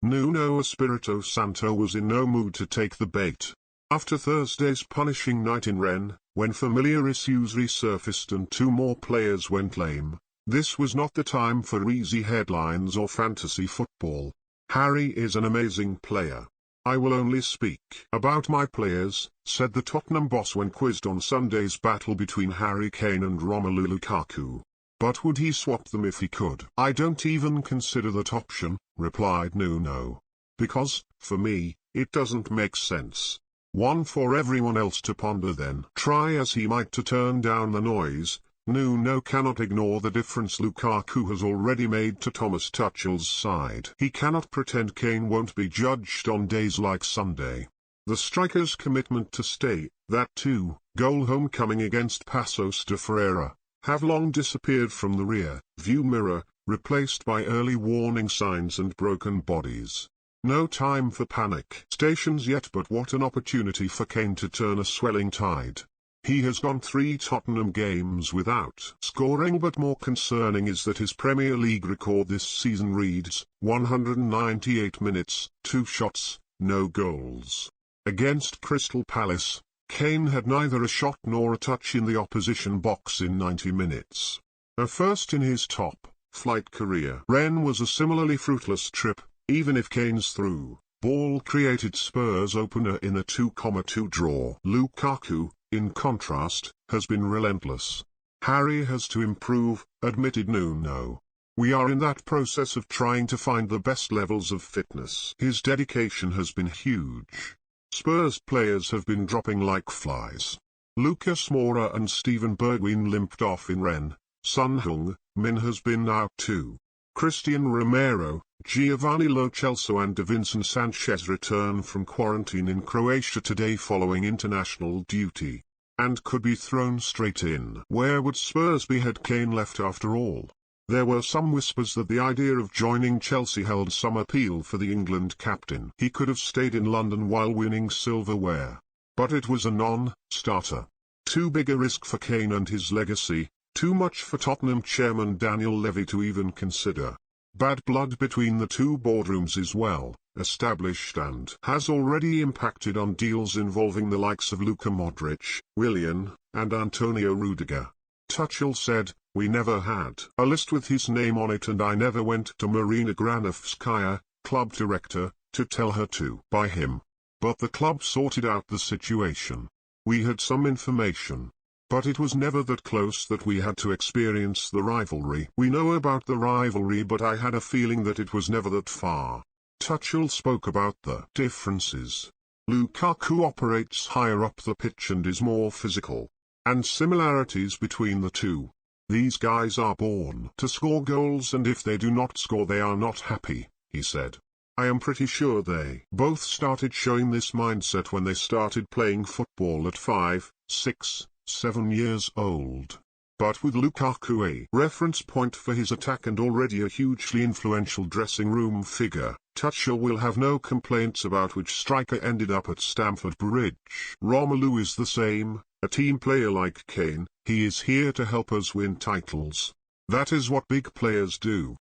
Nuno Espirito Santo was in no mood to take the bait. After Thursday's punishing night in Rennes, when familiar issues resurfaced and two more players went lame, this was not the time for easy headlines or fantasy football. Harry is an amazing player. I will only speak about my players, said the Tottenham boss when quizzed on Sunday's battle between Harry Kane and Romelu Lukaku. But would he swap them if he could? I don't even consider that option, replied Nuno. Because, for me, it doesn't make sense. One for everyone else to ponder then. Try as he might to turn down the noise, Nuno cannot ignore the difference Lukaku has already made to Thomas Tuchel's side. He cannot pretend Kane won't be judged on days like Sunday. The striker's commitment to stay, that two-goal homecoming against Pacos de Ferreira, have long disappeared from the rear-view mirror, replaced by early warning signs and broken bodies. No time for panic stations yet, but what an opportunity for Kane to turn a swelling tide. He has gone 3 Tottenham games without scoring, but more concerning is that his Premier League record this season reads, 198 minutes, 2 shots, no goals. Against Crystal Palace, Kane had neither a shot nor a touch in the opposition box in 90 minutes. A first in his top-flight career. Rennes was a similarly fruitless trip, even if Kane's through-ball created Spurs' opener in a 2-2 draw. Lukaku, in contrast, has been relentless. Harry has to improve, admitted Nuno. We are in that process of trying to find the best levels of fitness. His dedication has been huge. Spurs players have been dropping like flies. Lucas Moura and Steven Bergwijn limped off in Rennes. Son Heung-min has been out too. Christian Romero, Giovanni Lo Celso and Davinson Sanchez return from quarantine in Croatia today following international duty, and could be thrown straight in. Where would Spurs be had Kane left after all? There were some whispers that the idea of joining Chelsea held some appeal for the England captain. He could have stayed in London while winning silverware. But it was a non-starter. Too big a risk for Kane and his legacy, too much for Tottenham chairman Daniel Levy to even consider. Bad blood between the two boardrooms is well established and has already impacted on deals involving the likes of Luka Modric, Willian, and Antonio Rudiger. Tuchel said, "We never had a list with his name on it, and I never went to Marina Granovskaya, club director, to tell her to buy him. But the club sorted out the situation. We had some information. But it was never that close that we had to experience the rivalry. We know about the rivalry, but I had a feeling that it was never that far." Tuchel spoke about the differences. Lukaku operates higher up the pitch and is more physical. And similarities between the two. These guys are born to score goals, and if they do not score they are not happy, he said. I am pretty sure they both started showing this mindset when they started playing football at 5, 6, 7 years old. But with Lukaku a reference point for his attack and already a hugely influential dressing room figure, Tuchel will have no complaints about which striker ended up at Stamford Bridge. Romelu is the same, a team player like Kane. He is here to help us win titles. That is what big players do.